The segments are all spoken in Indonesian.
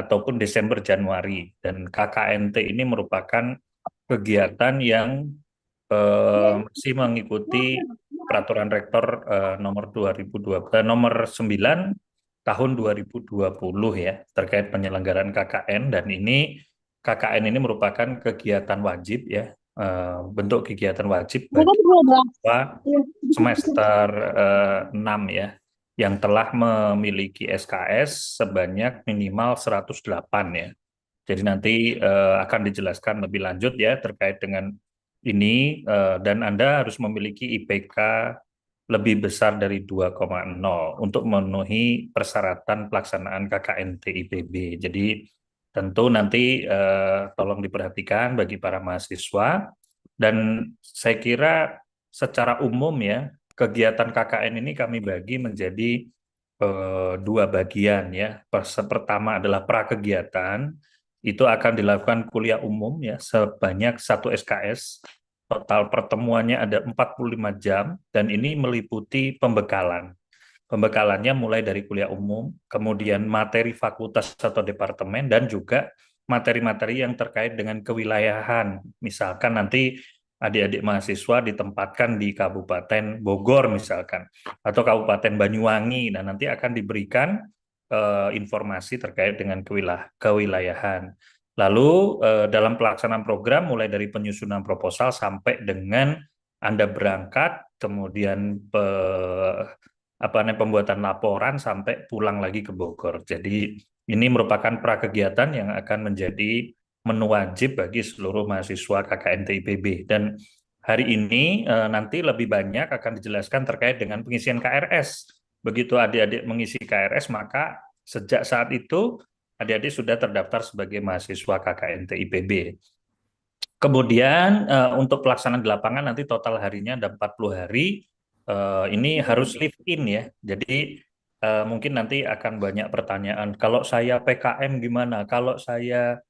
ataupun Desember Januari. Dan KKNT ini merupakan kegiatan yang masih mengikuti Peraturan Rektor nomor 9 tahun 2020 ya terkait penyelenggaraan KKN, dan ini KKN ini merupakan kegiatan wajib ya, bentuk kegiatan wajib bagi siswa semester 6 ya yang telah memiliki SKS sebanyak minimal 108 ya. Jadi nanti akan dijelaskan lebih lanjut ya terkait dengan ini, dan Anda harus memiliki IPK lebih besar dari 2,0 untuk memenuhi persyaratan pelaksanaan KKNT IPB. Jadi tentu nanti tolong diperhatikan bagi para mahasiswa, dan saya kira secara umum ya kegiatan KKN ini kami bagi menjadi dua bagian ya. Pertama adalah prakegiatan, itu akan dilakukan kuliah umum ya sebanyak 1 SKS. Total pertemuannya ada 45 jam dan ini meliputi pembekalan. Pembekalannya mulai dari kuliah umum, kemudian materi fakultas atau departemen, dan juga materi-materi yang terkait dengan kewilayahan. Misalkan nanti adik-adik mahasiswa ditempatkan di Kabupaten Bogor misalkan, atau Kabupaten Banyuwangi, dan nanti akan diberikan informasi terkait dengan kewilayahan. Lalu dalam pelaksanaan program mulai dari penyusunan proposal sampai dengan Anda berangkat, kemudian pembuatan laporan sampai pulang lagi ke Bogor. Jadi ini merupakan prakegiatan yang akan menjadi menu wajib bagi seluruh mahasiswa KKNT IPB. Dan hari ini nanti lebih banyak akan dijelaskan terkait dengan pengisian KRS. Begitu adik-adik mengisi KRS, maka sejak saat itu adik-adik sudah terdaftar sebagai mahasiswa KKNT IPB. Kemudian untuk pelaksanaan di lapangan nanti total harinya ada 40 hari. Ini harus live in ya. Jadi mungkin nanti akan banyak pertanyaan. Kalau saya PKM gimana? Kalau saya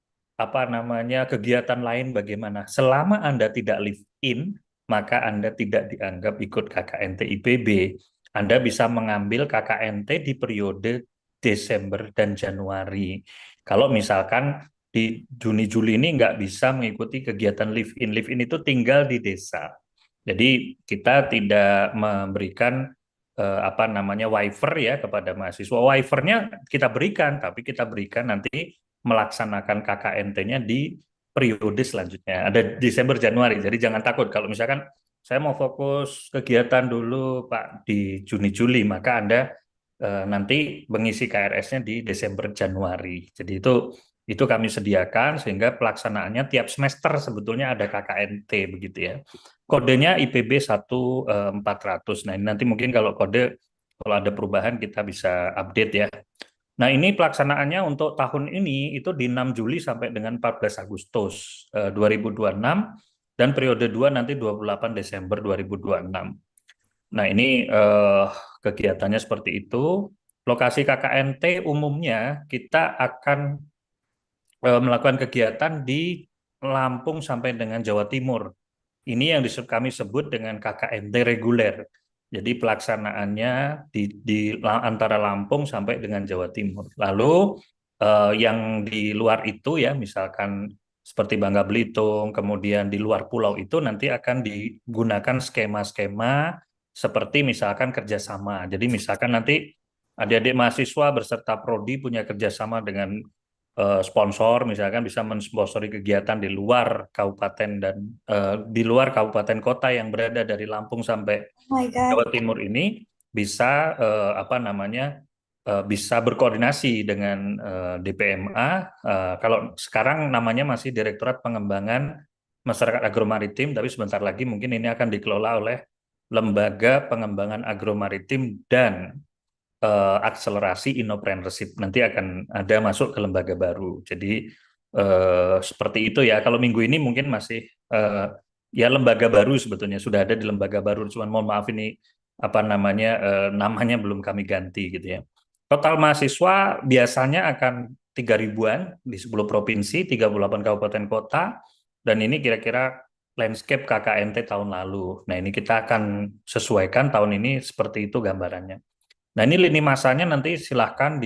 kegiatan lain bagaimana? Selama Anda tidak live in, maka Anda tidak dianggap ikut KKNT IPB. Anda bisa mengambil KKNT di periode Desember dan Januari. Kalau misalkan di Juni-Juli ini nggak bisa mengikuti kegiatan live-in. Live-in itu tinggal di desa. Jadi kita tidak memberikan waiver ya kepada mahasiswa. Waivernya kita berikan, tapi kita berikan nanti melaksanakan KKNT-nya di periode selanjutnya. Ada Desember Januari. Jadi jangan takut kalau misalkan saya mau fokus kegiatan dulu Pak di Juni-Juli, maka Anda nanti mengisi KRS-nya di Desember Januari. Jadi itu kami sediakan sehingga pelaksanaannya tiap semester sebetulnya ada KKNT begitu ya. Kodenya IPB 1400. Nah, ini nanti mungkin kalau ada perubahan kita bisa update ya. Nah, ini pelaksanaannya untuk tahun ini itu di 6 Juli sampai dengan 14 Agustus 2026, dan periode 2 nanti 28 Desember 2026. Nah, ini kegiatannya seperti itu. Lokasi KKNT umumnya kita akan melakukan kegiatan di Lampung sampai dengan Jawa Timur. Ini yang kami sebut dengan KKNT reguler. Jadi pelaksanaannya di antara Lampung sampai dengan Jawa Timur. Lalu yang di luar itu ya, misalkan seperti Bangka Belitung, kemudian di luar pulau itu nanti akan digunakan skema-skema seperti misalkan kerjasama. Jadi misalkan nanti adik-adik mahasiswa berserta prodi punya kerjasama dengan sponsor, misalkan bisa mensponsori kegiatan di luar kabupaten dan di luar kabupaten kota yang berada dari Lampung sampai Oh my God. Jawa Timur ini bisa bisa berkoordinasi dengan DPMA. Kalau sekarang namanya masih Direktorat Pengembangan Masyarakat Agromaritim, tapi sebentar lagi mungkin ini akan dikelola oleh Lembaga Pengembangan Agromaritim dan akselerasi entrepreneurship. Nanti akan ada masuk ke lembaga baru. Jadi seperti itu ya. Kalau minggu ini mungkin masih ya lembaga baru sebetulnya sudah ada di lembaga baru. Cuman mohon maaf ini namanya belum kami ganti gitu ya. Total mahasiswa biasanya akan 3 ribuan di 10 provinsi, 38 kabupaten kota, dan ini kira-kira landscape KKNT tahun lalu. Nah, ini kita akan sesuaikan tahun ini seperti itu gambarannya. Nah, ini lini masanya nanti silahkan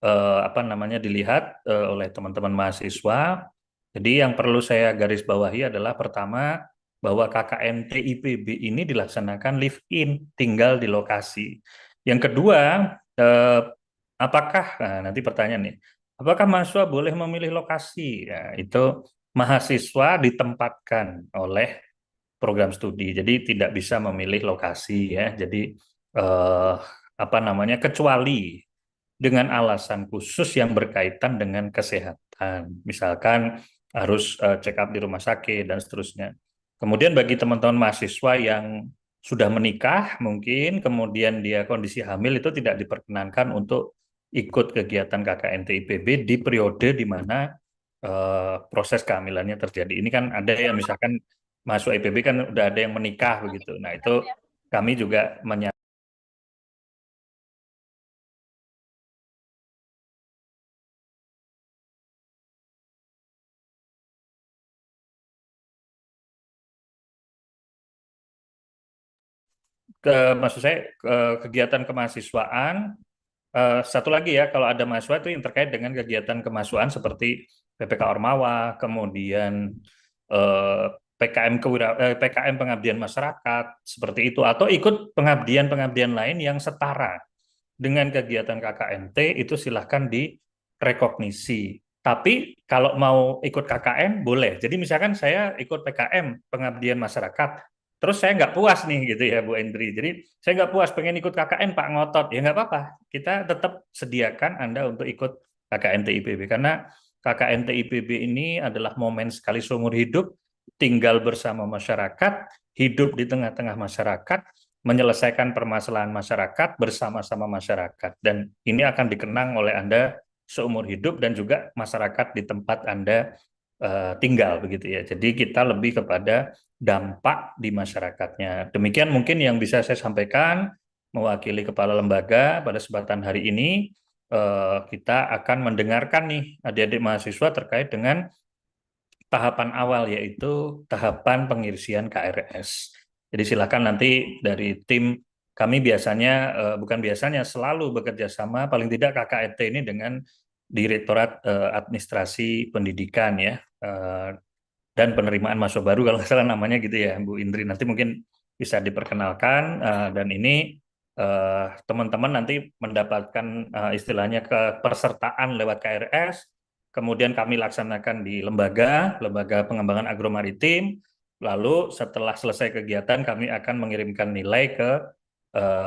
apa namanya dilihat oleh teman-teman mahasiswa. Jadi yang perlu saya garis bawahi adalah pertama bahwa KKN TIPB ini dilaksanakan live-in, tinggal di lokasi. Yang kedua, apakah, nah nanti pertanyaan nih, apakah mahasiswa boleh memilih lokasi? Ya, itu mahasiswa ditempatkan oleh program studi, jadi tidak bisa memilih lokasi ya. Jadi eh, apa namanya kecuali dengan alasan khusus yang berkaitan dengan kesehatan, misalkan harus check up di rumah sakit dan seterusnya. Kemudian bagi teman-teman mahasiswa yang sudah menikah mungkin kemudian dia kondisi hamil itu tidak diperkenankan untuk ikut kegiatan KKN TIPB di periode di mana proses kehamilannya terjadi. Ini kan ada yang misalkan mahasiswa IPB kan udah ada yang menikah begitu. Nah, itu kami juga maksud saya kegiatan kemahasiswaan. Satu lagi ya, kalau ada mahasiswa itu yang terkait dengan kegiatan kemahasiswaan seperti PPK Ormawa, kemudian eh, PKM pengabdian masyarakat seperti itu, atau ikut pengabdian-pengabdian lain yang setara dengan kegiatan KKNT itu silahkan direkognisi. Tapi kalau mau ikut KKN boleh. Jadi misalkan saya ikut PKM pengabdian masyarakat, terus saya nggak puas nih gitu ya Bu Endri. Jadi saya nggak puas pengen ikut KKN Pak ngotot, ya nggak apa-apa. Kita tetap sediakan Anda untuk ikut KKN TIPB karena KKN TIPB ini adalah momen sekali seumur hidup, tinggal bersama masyarakat, hidup di tengah-tengah masyarakat, menyelesaikan permasalahan masyarakat bersama-sama masyarakat. Dan ini akan dikenang oleh Anda seumur hidup dan juga masyarakat di tempat Anda tinggal begitu ya. Jadi kita lebih kepada dampak di masyarakatnya. Demikian mungkin yang bisa saya sampaikan mewakili kepala lembaga pada kesempatan hari ini. Kita akan mendengarkan nih adik-adik mahasiswa terkait dengan tahapan awal yaitu tahapan pengisian KRS. Jadi silakan nanti dari tim kami biasanya bukan biasanya selalu bekerja sama paling tidak KKNT ini dengan Direktorat Administrasi Pendidikan ya dan penerimaan mahasiswa baru kalau nggak salah namanya gitu ya Bu Indri. Nanti mungkin bisa diperkenalkan dan ini teman-teman nanti mendapatkan istilahnya kepesertaan lewat KRS. Kemudian kami laksanakan di lembaga pengembangan agromaritim. Lalu setelah selesai kegiatan kami akan mengirimkan nilai ke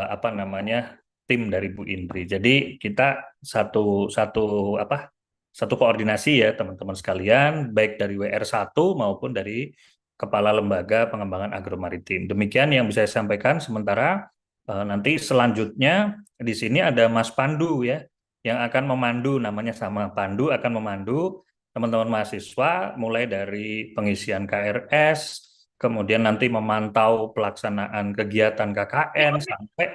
apa namanya tim dari Bu Indri. Jadi kita satu satu apa satu koordinasi ya teman-teman sekalian, baik dari WR1 maupun dari Kepala Lembaga Pengembangan Agromaritim. Demikian yang bisa saya sampaikan. Sementara nanti selanjutnya di sini ada Mas Pandu ya, yang akan memandu, namanya sama Pandu, akan memandu teman-teman mahasiswa mulai dari pengisian KRS, kemudian nanti memantau pelaksanaan kegiatan KKN sampai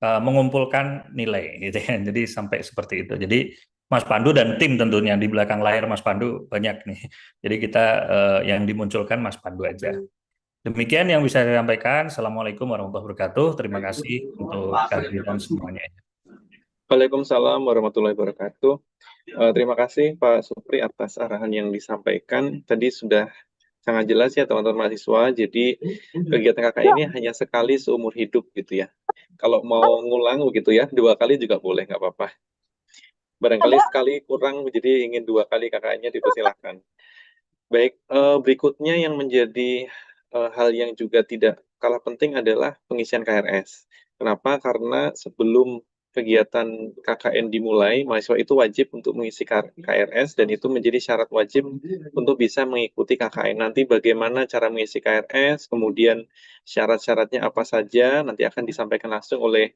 mengumpulkan nilai gitu ya. Jadi sampai seperti itu. Jadi Mas Pandu dan tim tentunya di belakang layar Mas Pandu banyak nih. Jadi kita yang dimunculkan Mas Pandu aja. Demikian yang bisa saya sampaikan. Assalamualaikum warahmatullahi wabarakatuh. Terima kasih untuk kehadiran semuanya. Waalaikumsalam warahmatullahi wabarakatuh. Terima kasih Pak Supri atas arahan yang disampaikan. Tadi sudah sangat jelas ya teman-teman mahasiswa. Jadi kegiatan kakak ini hanya sekali seumur hidup gitu ya. Kalau mau ngulang begitu ya, 2 kali juga boleh, nggak apa-apa. Barangkali sekali kurang, jadi ingin 2 kali kakaknya dipersilahkan. Baik, berikutnya yang menjadi hal yang juga tidak kalah penting adalah pengisian KRS. Kenapa? Karena sebelum kegiatan KKN dimulai, mahasiswa itu wajib untuk mengisi KRS dan itu menjadi syarat wajib untuk bisa mengikuti KKN. Nanti bagaimana cara mengisi KRS, kemudian syarat-syaratnya apa saja, nanti akan disampaikan langsung oleh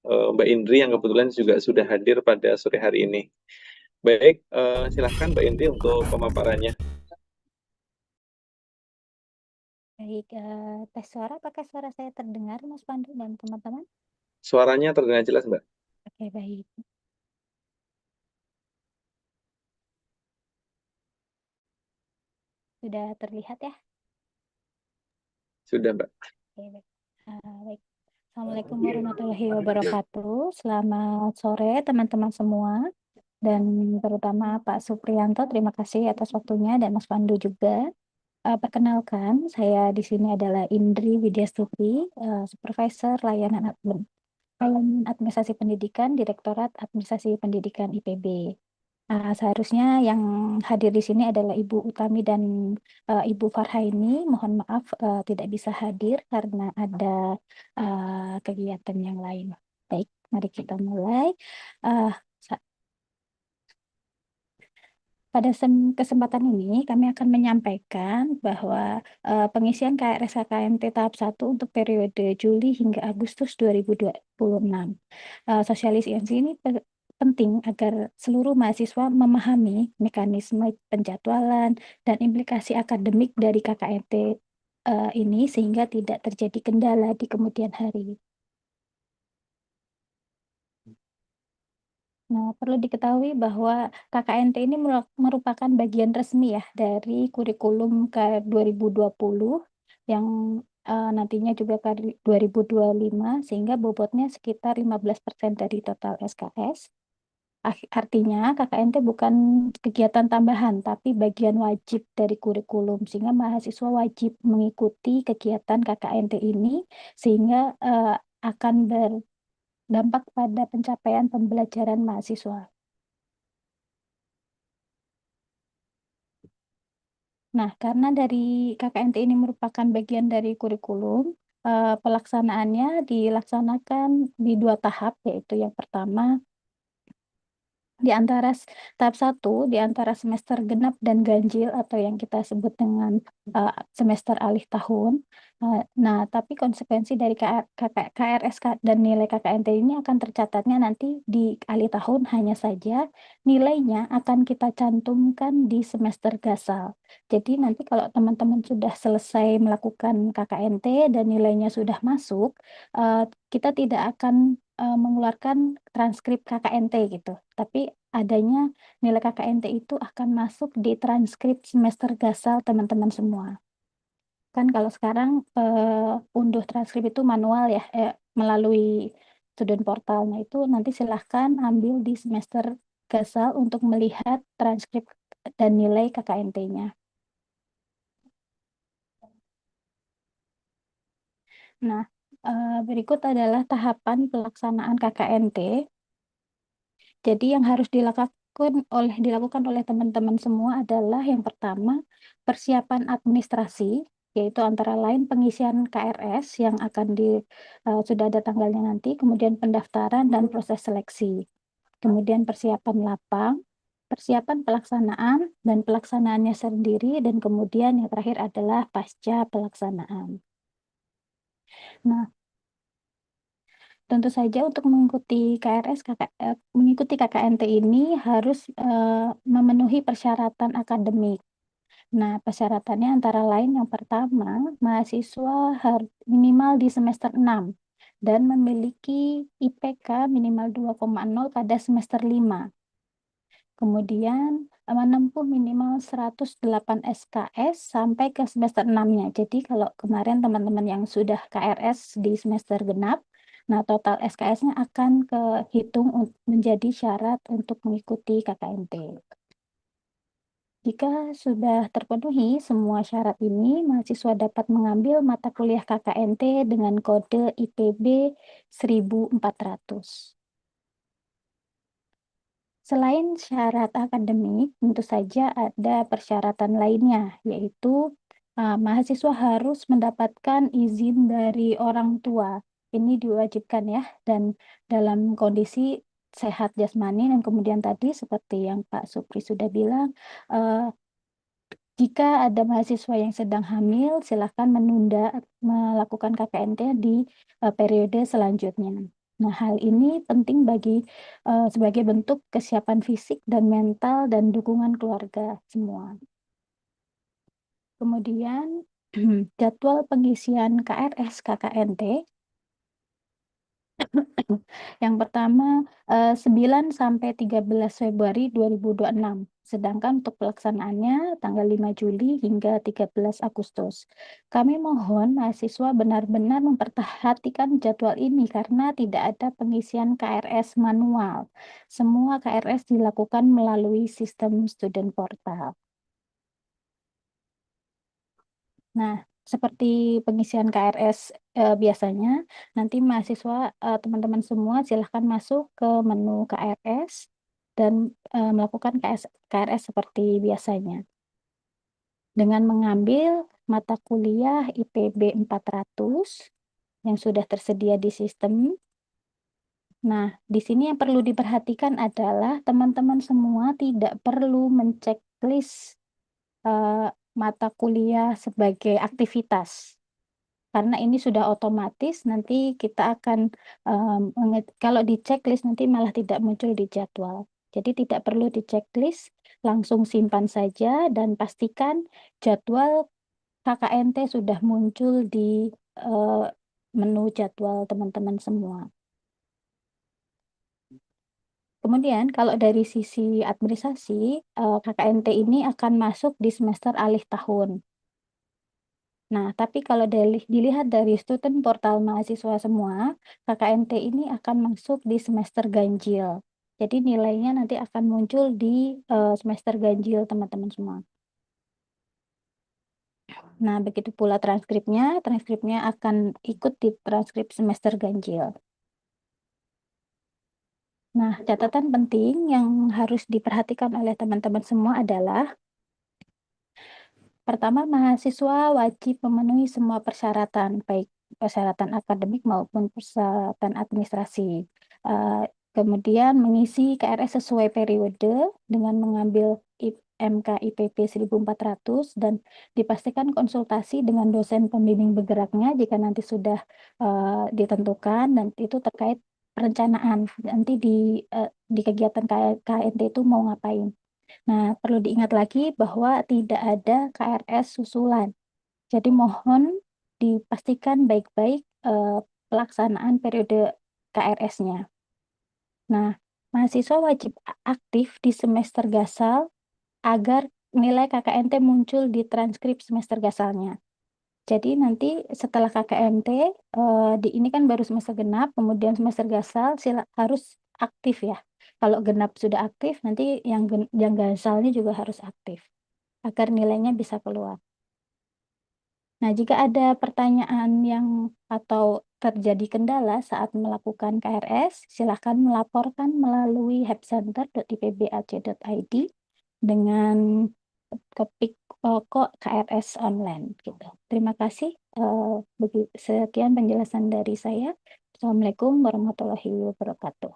Mbak Indri yang kebetulan juga sudah hadir pada sore hari ini. Baik, silahkan Mbak Indri untuk pemaparannya. Baik, tes suara, apakah suara saya terdengar, Mas Pandu dan teman-teman? Suaranya terdengar jelas, Mbak. Oke, baik. Sudah terlihat ya? Sudah, Mbak. Oke, baik. Baik. Assalamualaikum warahmatullahi wabarakatuh. Selamat sore, teman-teman semua. dan terutama Pak Supriyanto, terima kasih atas waktunya, dan Mas Pandu juga. Perkenalkan, saya di sini adalah Indri Widyastuti, Supervisor Layanan Administrasi Pendidikan, Direktorat Administrasi Pendidikan IPB. Seharusnya yang hadir di sini adalah Ibu Utami dan Ibu Farhaini. Mohon maaf tidak bisa hadir karena ada kegiatan yang lain. Baik, mari kita mulai. Uh, sa- Pada kesempatan ini kami akan menyampaikan bahwa pengisian KRS KKMT tahap 1 untuk periode Juli hingga Agustus 2026. Sosialisasi ini penting agar seluruh mahasiswa memahami mekanisme penjadwalan dan implikasi akademik dari KKNT ini sehingga tidak terjadi kendala di kemudian hari. Nah, perlu diketahui bahwa KKNT ini merupakan bagian resmi ya dari kurikulum ke 2020 yang nantinya juga ke 2025 sehingga bobotnya sekitar 15% dari total SKS. Artinya KKNT bukan kegiatan tambahan, tapi bagian wajib dari kurikulum, sehingga mahasiswa wajib mengikuti kegiatan KKNT ini, sehingga akan berdampak pada pencapaian pembelajaran mahasiswa. Nah, karena dari KKNT ini merupakan bagian dari kurikulum, pelaksanaannya dilaksanakan di 2 tahap, yaitu yang pertama di antara tahap 1 di antara semester genap dan ganjil atau yang kita sebut dengan semester alih tahun. Nah, tapi konsekuensi dari KRS dan nilai KKNT ini akan tercatatnya nanti di alih tahun, hanya saja nilainya akan kita cantumkan di semester gasal. Jadi nanti kalau teman-teman sudah selesai melakukan KKNT dan nilainya sudah masuk, kita tidak akan mengeluarkan transkrip KKNT gitu. Tapi adanya nilai KKNT itu akan masuk di transkrip semester gasal teman-teman semua. Kan kalau sekarang unduh transkrip itu manual ya, melalui student portal. Nah itu nanti silahkan ambil di semester gasal untuk melihat transkrip dan nilai KKNT-nya. Nah, berikut adalah tahapan pelaksanaan KKNT. Jadi yang harus dilakukan oleh teman-teman semua adalah yang pertama persiapan administrasi, yaitu antara lain pengisian KRS yang akan sudah ada tanggalnya nanti, kemudian pendaftaran dan proses seleksi, kemudian persiapan lapang, persiapan pelaksanaan dan pelaksanaannya sendiri, dan kemudian yang terakhir adalah pasca pelaksanaan. Nah, tentu saja untuk mengikuti mengikuti KKNT ini harus memenuhi persyaratan akademik. Nah, persyaratannya antara lain yang pertama, mahasiswa harus minimal di semester 6 dan memiliki IPK minimal 2,0 pada semester 5. Kemudian menempuh minimal 108 SKS sampai ke semester 6-nya. Jadi kalau kemarin teman-teman yang sudah KRS di semester genap, nah total SKS-nya akan kehitung menjadi syarat untuk mengikuti KKNT. Jika sudah terpenuhi semua syarat ini, mahasiswa dapat mengambil mata kuliah KKNT dengan kode IPB 1400. Selain syarat akademik, tentu saja ada persyaratan lainnya, yaitu mahasiswa harus mendapatkan izin dari orang tua. Ini diwajibkan ya, dan dalam kondisi sehat jasmani, dan kemudian tadi seperti yang Pak Supri sudah bilang, jika ada mahasiswa yang sedang hamil, silakan menunda melakukan KKNT di periode selanjutnya. Nah, hal ini penting sebagai bentuk kesiapan fisik dan mental dan dukungan keluarga semua. Kemudian jadwal pengisian KRS KKNT Yang pertama 9 sampai 13 Februari 2026. Sedangkan untuk pelaksanaannya tanggal 5 Juli hingga 13 Agustus. Kami mohon mahasiswa benar-benar memperhatikan jadwal ini karena tidak ada pengisian KRS manual. Semua KRS dilakukan melalui sistem student portal. Nah, seperti pengisian KRS biasanya, nanti mahasiswa teman-teman semua silahkan masuk ke menu KRS dan melakukan KRS seperti biasanya dengan mengambil mata kuliah IPB 400 yang sudah tersedia di sistem. Nah, di sini yang perlu diperhatikan adalah teman-teman semua tidak perlu menceklis mata kuliah sebagai aktivitas. Karena ini sudah otomatis, nanti kita akan kalau di checklist nanti malah tidak muncul di jadwal. Jadi tidak perlu di checklist, langsung simpan saja dan pastikan jadwal KKNT sudah muncul di menu jadwal teman-teman semua. Kemudian kalau dari sisi administrasi, KKNT ini akan masuk di semester alih tahun. Nah, tapi kalau dilihat dari student portal mahasiswa semua, KKNT ini akan masuk di semester ganjil. Jadi nilainya nanti akan muncul di semester ganjil teman-teman semua. Nah, begitu pula transkripnya akan ikut di transkrip semester ganjil. Nah, catatan penting yang harus diperhatikan oleh teman-teman semua adalah pertama, mahasiswa wajib memenuhi semua persyaratan, baik persyaratan akademik maupun persyaratan administrasi. Kemudian mengisi KRS sesuai periode dengan mengambil MK IPP 1400 dan dipastikan konsultasi dengan dosen pembimbing bergeraknya jika nanti sudah ditentukan, dan itu terkait perencanaan nanti di kegiatan KNT itu mau ngapain. Nah, perlu diingat lagi bahwa tidak ada KRS susulan. Jadi mohon dipastikan baik-baik pelaksanaan periode KRS-nya. Nah, mahasiswa wajib aktif di semester gasal agar nilai KKNT muncul di transkrip semester gasalnya. Jadi nanti setelah KKNT, ini kan baru semester genap, kemudian semester gasal harus aktif ya. Kalau genap sudah aktif, nanti yang gasalnya juga harus aktif agar nilainya bisa keluar. Nah, jika ada pertanyaan atau terjadi kendala saat melakukan KRS, silakan melaporkan melalui helpcenter.ipbac.id dengan topik pokok KRS online gitu. Terima kasih. Sekian penjelasan dari saya. Assalamualaikum warahmatullahi wabarakatuh.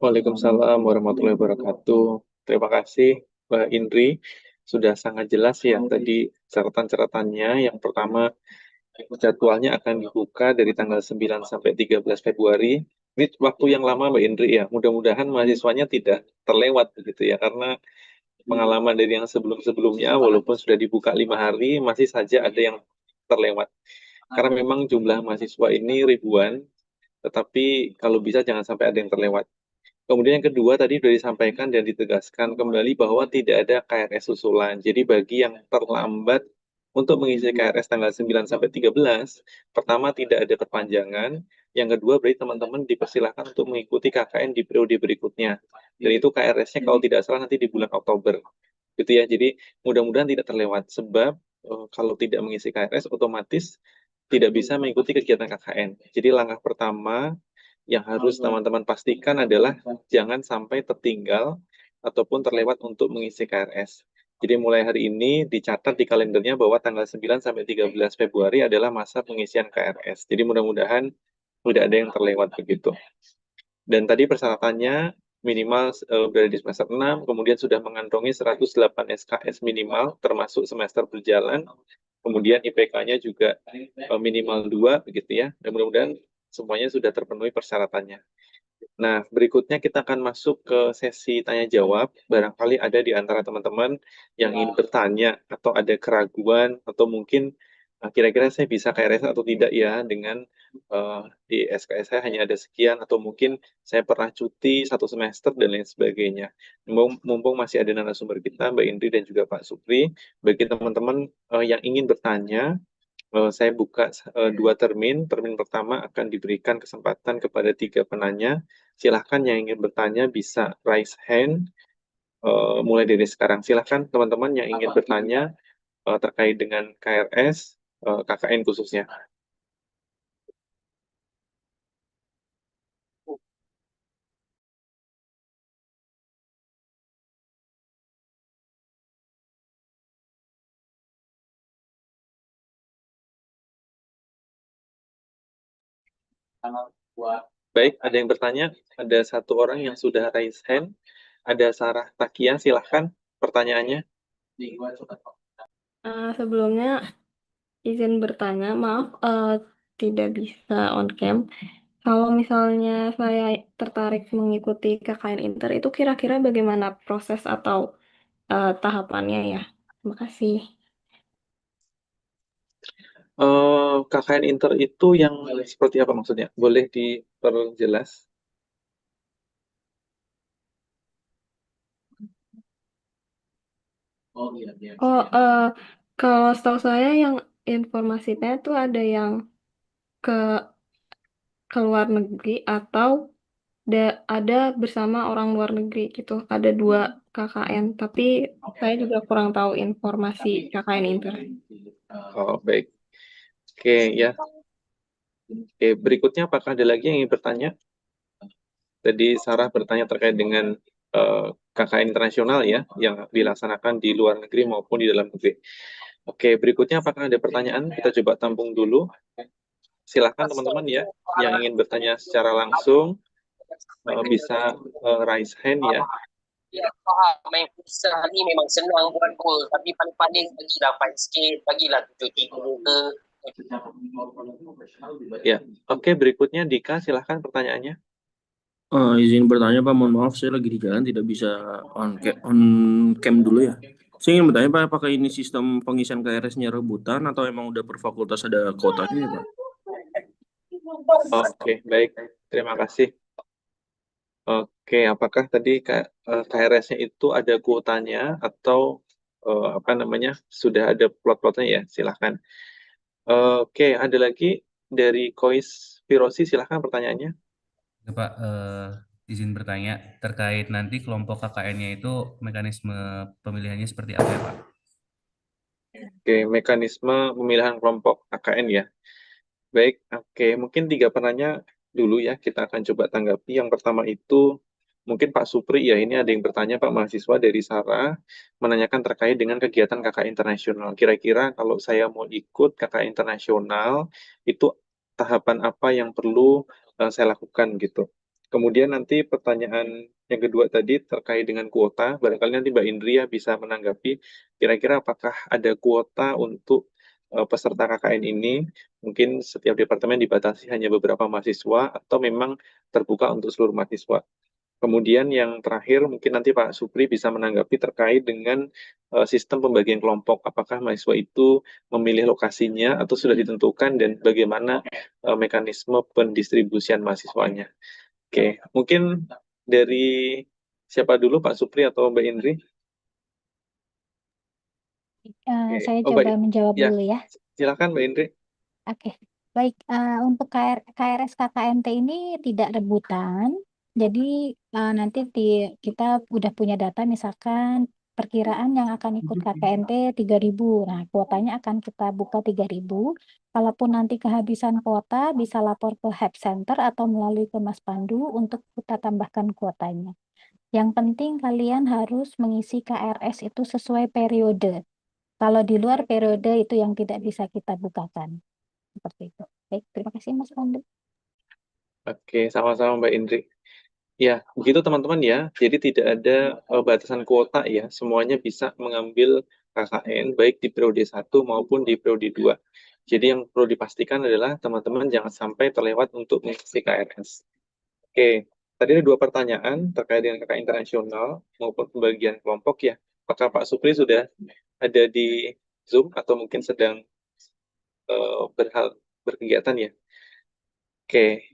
Waalaikumsalam warahmatullahi wabarakatuh. Terima kasih Mbak Indri, sudah sangat jelas ya tadi catatan-catatannya. Yang pertama, jadwalnya akan dibuka dari tanggal 9 sampai 13 Februari. Ini waktu yang lama Mbak Indri ya. Mudah-mudahan mahasiswanya tidak terlewat begitu ya, karena pengalaman dari yang sebelum-sebelumnya, walaupun sudah dibuka 5 hari, masih saja ada yang terlewat. Karena memang jumlah mahasiswa ini ribuan, tetapi kalau bisa jangan sampai ada yang terlewat. Kemudian yang kedua tadi sudah disampaikan dan ditegaskan kembali bahwa tidak ada KRS susulan. Jadi bagi yang terlambat untuk mengisi KRS tanggal 9 sampai 13, pertama tidak ada perpanjangan, yang kedua berarti teman-teman dipersilahkan untuk mengikuti KKN di periode berikutnya. Dan itu KRS-nya kalau tidak salah nanti di bulan Oktober. Gitu ya. Jadi mudah-mudahan tidak terlewat sebab kalau tidak mengisi KRS otomatis tidak bisa mengikuti kegiatan KKN. Jadi langkah pertama yang harus teman-teman pastikan adalah jangan sampai tertinggal ataupun terlewat untuk mengisi KRS. Jadi mulai hari ini dicatat di kalendernya bahwa tanggal 9 sampai 13 Februari adalah masa pengisian KRS. Jadi mudah-mudahan tidak ada yang terlewat begitu. Dan tadi persyaratannya minimal berada di semester 6, kemudian sudah mengantongi 108 SKS minimal termasuk semester berjalan, kemudian IPK-nya juga minimal 2 begitu ya. Dan mudah-mudahan semuanya sudah terpenuhi persyaratannya. Nah, berikutnya kita akan masuk ke sesi tanya jawab. Barangkali ada di antara teman-teman yang ingin bertanya atau ada keraguan atau mungkin kira-kira saya bisa KRS atau tidak ya dengan di SKS saya hanya ada sekian atau mungkin saya pernah cuti 1 semester dan lain sebagainya. Mumpung masih ada narasumber kita Mbak Indri dan juga Pak Supri, bagi teman-teman yang ingin bertanya, saya buka 2 termin. Termin pertama akan diberikan kesempatan kepada 3 penanya. Silahkan yang ingin bertanya bisa raise hand mulai dari sekarang. Silahkan teman-teman yang ingin bertanya terkait dengan KRS, KKN khususnya. Baik, ada yang bertanya? Ada 1 orang yang sudah raise hand. Ada Sarah Takia, silahkan pertanyaannya. Sebelumnya izin bertanya, maaf tidak bisa on cam. Kalau misalnya saya tertarik mengikuti KKN Inter, itu kira-kira bagaimana proses atau tahapannya ya? Terima kasih. KKN Inter itu yang seperti apa maksudnya? Boleh diperjelas? Oh, kalau setahu saya yang informasinya tuh ada yang ke ke luar negeri atau ada bersama orang luar negeri gitu. Ada 2 KKN, tapi saya juga kurang tahu informasi KKN Inter. Oh, baik. Oke, ya. Oke, berikutnya apakah ada lagi yang ingin bertanya? Tadi Sarah bertanya terkait dengan KKN internasional ya, yang dilaksanakan di luar negeri maupun di dalam negeri. Oke, berikutnya apakah ada pertanyaan? Kita coba tampung dulu. Silakan teman-teman ya, yang ingin bertanya secara langsung bisa raise hand ya. Ya, faham. Main futsal ni memang senang buat gol. Tapi paling-paling bagilah fight sikit. Bagilah 7-3 ke. Ya, oke, berikutnya Dika, silahkan pertanyaannya. Izin bertanya Pak, mohon maaf saya lagi di jalan tidak bisa on cam dulu ya. Saya ingin bertanya Pak, apakah ini sistem pengisian KRS-nya rebutan atau emang udah per fakultas ada kuotanya ya Pak? Oke, baik. Terima kasih. Oke, apakah tadi KRS-nya itu ada kuotanya atau apa namanya sudah ada plot-plotnya ya? Silahkan. Oke, ada lagi dari Kois Firosi, silahkan pertanyaannya. Ya, Pak, izin bertanya terkait nanti kelompok KKN-nya itu mekanisme pemilihannya seperti apa ya Pak? Oke, mekanisme pemilihan kelompok KKN ya. Baik, oke, mungkin 3 penanya dulu ya, kita akan coba tanggapi. Yang pertama itu, mungkin Pak Supri ya, ini ada yang bertanya Pak mahasiswa dari Sarah, menanyakan terkait dengan kegiatan KKN internasional. Kira-kira kalau saya mau ikut KKN internasional, itu tahapan apa yang perlu saya lakukan gitu. Kemudian nanti pertanyaan yang kedua tadi terkait dengan kuota, barangkali nanti Mbak Indria bisa menanggapi, kira-kira apakah ada kuota untuk peserta KKN ini, mungkin setiap departemen dibatasi hanya beberapa mahasiswa atau memang terbuka untuk seluruh mahasiswa. Kemudian yang terakhir mungkin nanti Pak Supri bisa menanggapi terkait dengan sistem pembagian kelompok. Apakah mahasiswa itu memilih lokasinya atau sudah ditentukan dan bagaimana mekanisme pendistribusian mahasiswanya. Oke, mungkin dari siapa dulu Pak Supri atau Mbak Indri? Saya Oh, Mbak, coba menjawab ya, dulu ya. silakan Mbak Indri. Oke, baik. Untuk KRS KKNT ini tidak rebutan. Jadi nanti kita udah punya data, misalkan perkiraan yang akan ikut KKNT 3.000. Nah, kuotanya akan kita buka 3.000. Kalaupun nanti kehabisan kuota, bisa lapor ke Help Center atau melalui ke Mas Pandu untuk kita tambahkan kuotanya. Yang penting kalian harus mengisi KRS itu sesuai periode. Kalau di luar periode itu yang tidak bisa kita bukakan. Seperti itu. Baik, terima kasih Mas Pandu. Oke, sama-sama Mbak Indri. Ya, begitu teman-teman ya. Jadi tidak ada batasan kuota ya. Semuanya bisa mengambil KKN baik di periode 1 maupun di periode 2. Jadi yang perlu dipastikan adalah teman-teman jangan sampai terlewat untuk mengisi KRS. Oke, tadi ada 2 pertanyaan terkait dengan KKN internasional maupun pembagian kelompok ya. Apakah Pak Supri sudah ada di Zoom atau mungkin sedang berkegiatan ya. Oke,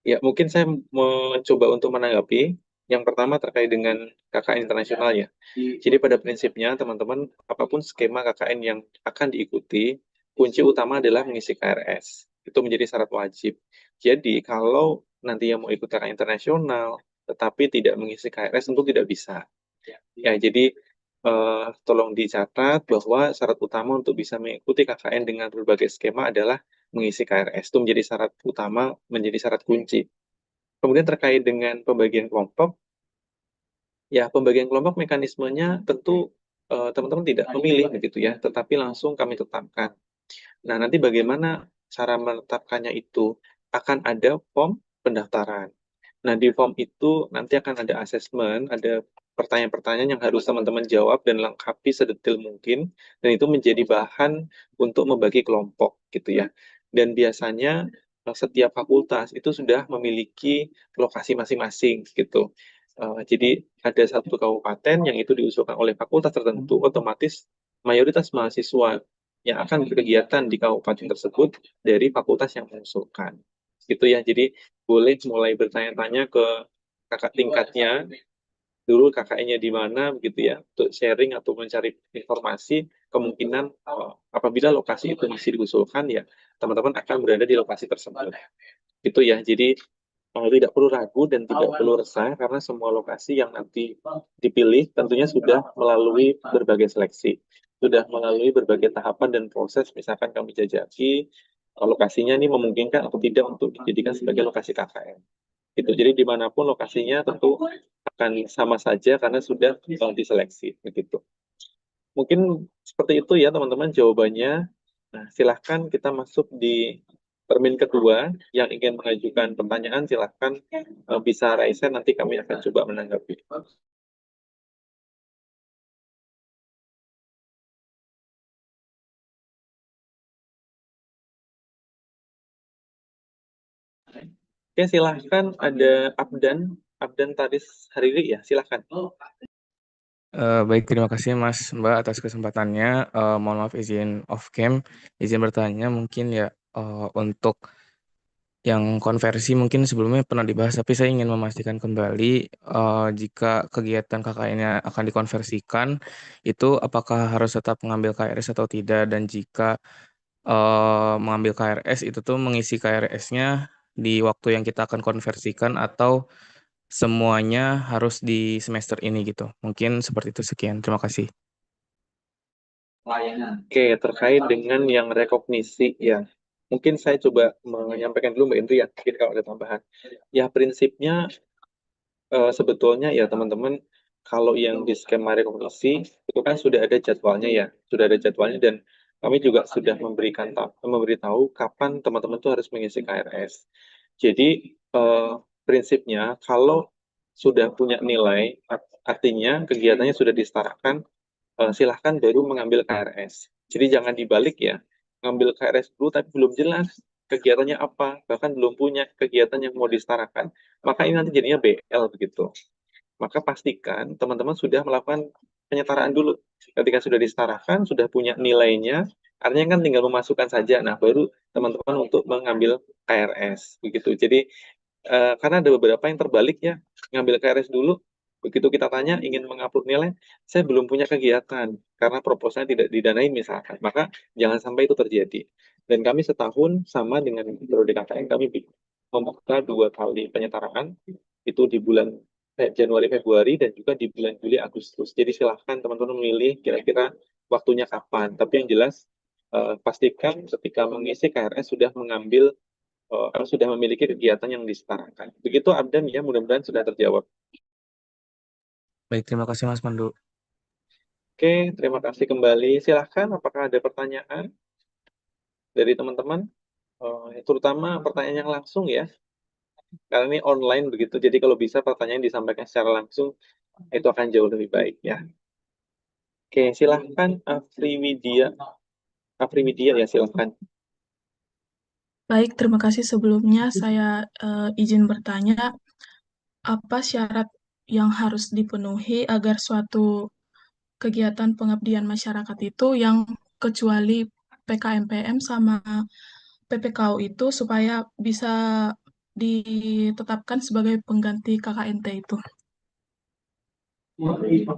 ya mungkin saya mencoba untuk menanggapi. Yang pertama terkait dengan KKN internasional ya. Jadi pada prinsipnya teman-teman, apapun skema KKN yang akan diikuti, kunci utama adalah mengisi KRS. Itu menjadi syarat wajib. Jadi kalau nanti yang mau ikut KKN internasional, tetapi tidak mengisi KRS tentu tidak bisa. Ya, jadi tolong dicatat bahwa syarat utama untuk bisa mengikuti KKN dengan berbagai skema adalah mengisi KRS. Itu menjadi syarat utama, menjadi syarat kunci. Kemudian terkait dengan pembagian kelompok, ya pembagian kelompok mekanismenya tentu teman-teman tidak memilih begitu ya, tetapi langsung kami tetapkan. Nah, nanti bagaimana cara menetapkannya itu? Akan ada form pendaftaran. Nah, di form itu nanti akan ada asesmen, ada pertanyaan-pertanyaan yang harus teman-teman jawab dan lengkapi sedetail mungkin, dan itu menjadi bahan untuk membagi kelompok gitu ya. Dan biasanya setiap fakultas itu sudah memiliki lokasi masing-masing gitu. Jadi ada satu kabupaten yang itu diusulkan oleh fakultas tertentu, otomatis mayoritas mahasiswa yang akan berkegiatan di kabupaten tersebut dari fakultas yang mengusulkan. Gitu ya. Jadi boleh mulai bertanya-tanya ke kakak tingkatnya dulu KKN-nya di mana begitu ya untuk sharing atau mencari informasi kemungkinan apabila lokasi itu masih diusulkan ya teman-teman akan berada di lokasi tersebut itu ya jadi tidak perlu ragu dan tidak perlu resah karena semua lokasi yang nanti dipilih tentunya sudah melalui berbagai seleksi sudah melalui berbagai tahapan dan proses misalkan kami jajaki lokasinya ini memungkinkan atau tidak untuk dijadikan sebagai lokasi KKN gitu. Jadi dimanapun lokasinya tentu akan sama saja karena sudah diseleksi begitu. Mungkin seperti itu ya teman-teman jawabannya. Nah, silahkan kita masuk di termin kedua yang ingin mengajukan pertanyaan silahkan bisa raise hand, nanti kami akan coba menanggapi. Oke, silahkan ada Abdan Taris Hariri ya, silahkan. Baik, terima kasih Mas Mbak atas kesempatannya. Mohon maaf izin off cam, izin bertanya mungkin ya untuk yang konversi mungkin sebelumnya pernah dibahas, tapi saya ingin memastikan kembali jika kegiatan KKN-nya akan dikonversikan, itu apakah harus tetap mengambil KRS atau tidak, dan jika mengambil KRS itu tuh mengisi KRS-nya di waktu yang kita akan konversikan atau semuanya harus di semester ini gitu. Mungkin seperti itu, sekian. Terima kasih. Oke, terkait dengan yang rekognisi ya. Mungkin saya coba menyampaikan dulu Mbak Indri ya, mungkin kalau ada tambahan. Ya prinsipnya sebetulnya ya teman-teman, kalau yang di skema rekognisi itu kan sudah ada jadwalnya ya, sudah ada jadwalnya dan kami juga sudah memberitahu kapan teman-teman itu harus mengisi KRS. Jadi prinsipnya kalau sudah punya nilai, artinya kegiatannya sudah disetarakan, silahkan baru mengambil KRS. Jadi jangan dibalik ya, ngambil KRS dulu tapi belum jelas kegiatannya apa, bahkan belum punya kegiatan yang mau disetarakan, maka ini nanti jadinya BL begitu. Maka pastikan teman-teman sudah melakukan penyetaraan dulu. Ketika sudah disetarakan, sudah punya nilainya, artinya kan tinggal memasukkan saja. Nah, baru teman-teman untuk mengambil KRS begitu. Jadi karena ada beberapa yang terbalik ya, ngambil KRS dulu, begitu kita tanya ingin mengupload nilai, saya belum punya kegiatan karena proposalnya tidak didanai misalkan, maka jangan sampai itu terjadi. Dan kami setahun sama dengan periode KKN kami membuka 2 kali penyetaraan, itu di bulan Januari Februari dan juga di bulan Juli Agustus. Jadi silahkan teman-teman memilih kira-kira waktunya kapan. Tapi yang jelas pastikan ketika mengisi KRS sudah mengambil sudah memiliki kegiatan yang disetarakan. Begitu Abdan ya, mudah-mudahan sudah terjawab. Baik, terima kasih Mas Pandu. Oke, terima kasih kembali. Silahkan, apakah ada pertanyaan dari teman-teman? Terutama pertanyaan yang langsung ya. Karena ini online begitu, jadi kalau bisa pertanyaan disampaikan secara langsung, itu akan jauh lebih baik ya. Oke, silahkan Afriwidia ya, silahkan. Baik, terima kasih sebelumnya. Saya izin bertanya, apa syarat yang harus dipenuhi agar suatu kegiatan pengabdian masyarakat itu yang kecuali PKMPM sama PPKU itu supaya bisa ditetapkan sebagai pengganti KKNT itu.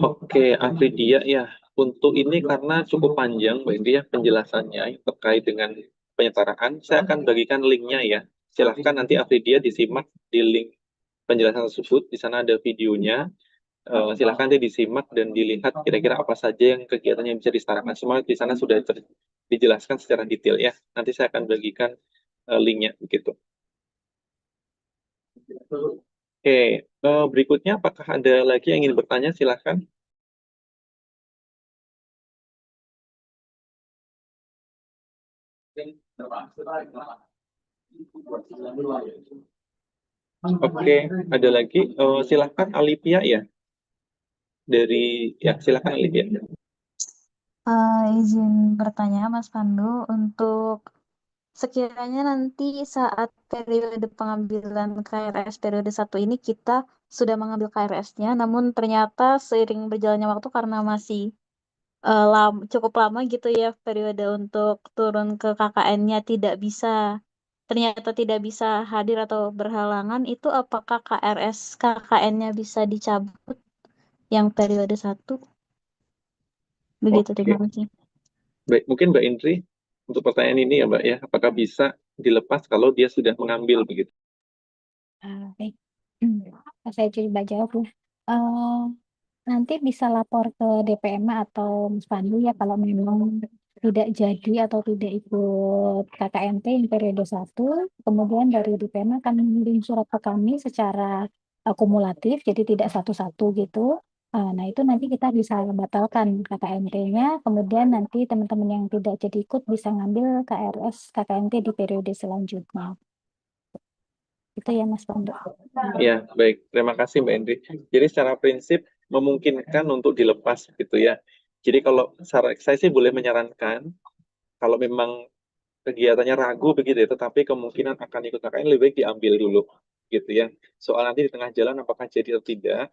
Oke, Afridia ya. Untuk ini karena cukup panjang, Mbak Indi ya, penjelasannya yang terkait dengan penyetaraan, saya akan bagikan linknya ya. Silahkan nanti Afridia disimak di link penjelasan tersebut. Di sana ada videonya. Silahkan nanti disimak dan dilihat kira-kira apa saja yang kegiatan yang bisa disetarakan. Semua di sana sudah dijelaskan secara detail ya. Nanti saya akan bagikan linknya begitu. Oke, berikutnya apakah ada lagi yang ingin bertanya? Silahkan. Oke, ada lagi. Silahkan Alipia ya. Silahkan Alipia. Izin bertanya Mas Pandu, untuk sekiranya nanti saat periode pengambilan KRS periode 1 ini kita sudah mengambil KRS-nya, namun ternyata seiring berjalannya waktu karena masih cukup lama gitu ya periode untuk turun ke KKN-nya ternyata tidak bisa hadir atau berhalangan, itu apakah KRS KKN-nya bisa dicabut yang periode 1? Begitu, terima Oke, kasih. baik. Mungkin Mbak Indri, untuk pertanyaan ini ya Mbak ya, apakah bisa dilepas kalau dia sudah mengambil begitu? Baik. Saya coba jawab ya. Eh, Nanti bisa lapor ke DPM atau Mas Pandu ya kalau memang tidak jadi atau tidak ikut KKNT yang periode 1. Kemudian dari DPM akan mengirim surat ke kami secara kumulatif, jadi tidak satu-satu gitu. Nah, itu nanti kita bisa batalkan KKNT-nya. Kemudian nanti teman-teman yang tidak jadi ikut bisa ngambil KRS KKNT di periode selanjutnya. Itu ya Mas Pandu. Ya, baik. Terima kasih Mbak Indri. Jadi secara prinsip memungkinkan untuk dilepas gitu ya. Jadi kalau saya sih boleh menyarankan, kalau memang kegiatannya ragu begitu ya, tetapi kemungkinan akan ikut KKN lebih baik diambil dulu gitu ya. Soal nanti di tengah jalan apakah jadi atau tidak,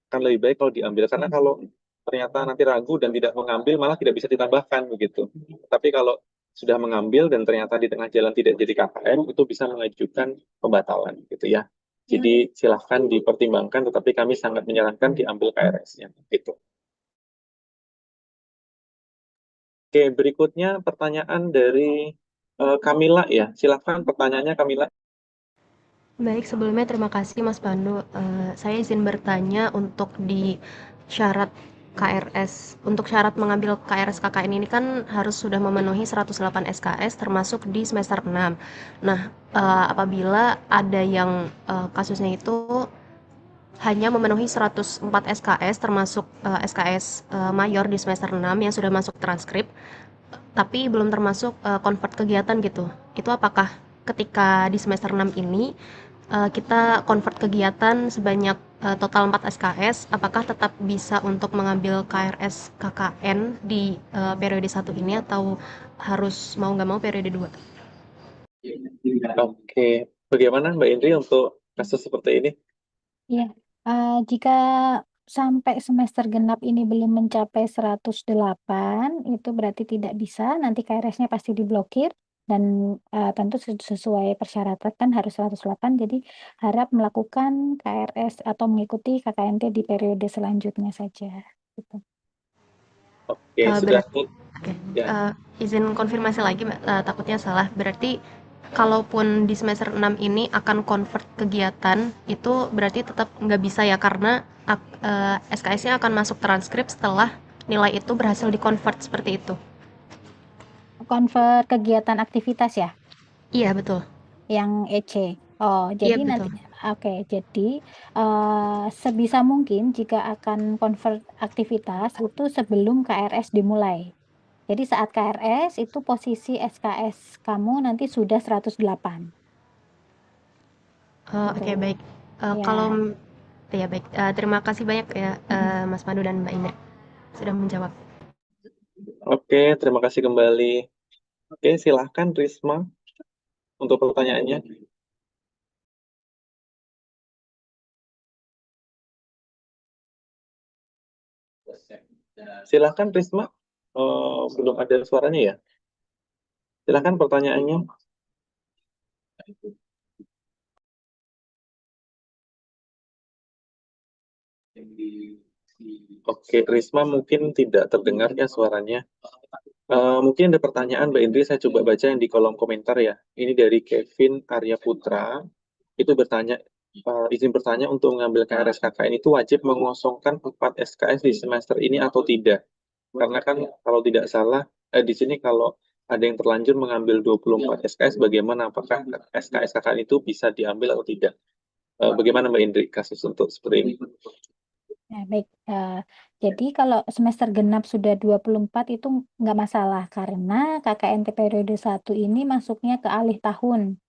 kan lebih baik kalau diambil. Karena kalau ternyata nanti ragu dan tidak mengambil malah tidak bisa ditambahkan begitu. Tapi kalau sudah mengambil dan ternyata di tengah jalan tidak jadi KKN, itu bisa mengajukan pembatalan gitu ya. Jadi silahkan dipertimbangkan, tetapi kami sangat menyarankan diambil KRS-nya gitu. Oke, berikutnya pertanyaan dari Kamila ya. Silahkan pertanyaannya Kamila. Baik, sebelumnya terima kasih Mas Pandu. Saya izin bertanya untuk di syarat KRS, untuk syarat mengambil KRS KKN ini kan harus sudah memenuhi 108 SKS termasuk di semester 6. Nah, apabila ada yang kasusnya itu hanya memenuhi 104 SKS termasuk SKS mayor di semester 6 yang sudah masuk transkrip, tapi belum termasuk convert kegiatan gitu. Itu apakah ketika di semester 6 ini kita convert kegiatan sebanyak total 4 SKS, apakah tetap bisa untuk mengambil KRS KKN di periode 1 ini atau harus mau nggak mau periode 2? Oke, bagaimana Mbak Indri untuk kasus seperti ini? Iya, jika sampai semester genap ini belum mencapai 108, itu berarti tidak bisa, nanti KRS-nya pasti diblokir, dan tentu sesuai persyaratan kan harus 108, jadi harap melakukan KRS atau mengikuti KKNT di periode selanjutnya saja. Gitu. Oke, sudah. Oke. Ya. Izin konfirmasi lagi, Mbak, takutnya salah. Berarti kalaupun di semester 6 ini akan convert kegiatan, itu berarti tetap nggak bisa ya, karena SKS-nya akan masuk transkrip setelah nilai itu berhasil di-convert seperti itu. Convert kegiatan aktivitas ya, Iya, betul. yang EC. Oh, Iya, jadi nanti, betul. oke, jadi sebisa mungkin jika akan convert aktivitas itu sebelum KRS dimulai. Jadi saat KRS itu posisi SKS kamu nanti sudah 108. Oke, Gitu. baik. Ya. Kalau ya baik, terima kasih banyak ya Mas Pandu dan Mbak Indri sudah menjawab. Oke, terima kasih kembali. Oke, silahkan Risma untuk pertanyaannya. Silahkan Risma, belum ada suaranya ya? Silakan pertanyaannya. Oke, Risma mungkin tidak terdengar ya suaranya. Mungkin ada pertanyaan Mbak Indri, saya coba baca yang di kolom komentar ya. Ini dari Kevin Arya Putra. Itu bertanya, izin bertanya untuk mengambil KRS KKN itu wajib mengosongkan 4 SKS di semester ini atau tidak? Karena kan kalau tidak salah, di sini kalau ada yang terlanjur mengambil 24 SKS, bagaimana? Apakah SKS KKN itu bisa diambil atau tidak? Bagaimana Mbak Indri kasus untuk seperti ini? Nah, baik. Jadi kalau semester genap sudah 24 itu nggak masalah karena KKNT periode 1 ini masuknya ke alih tahun.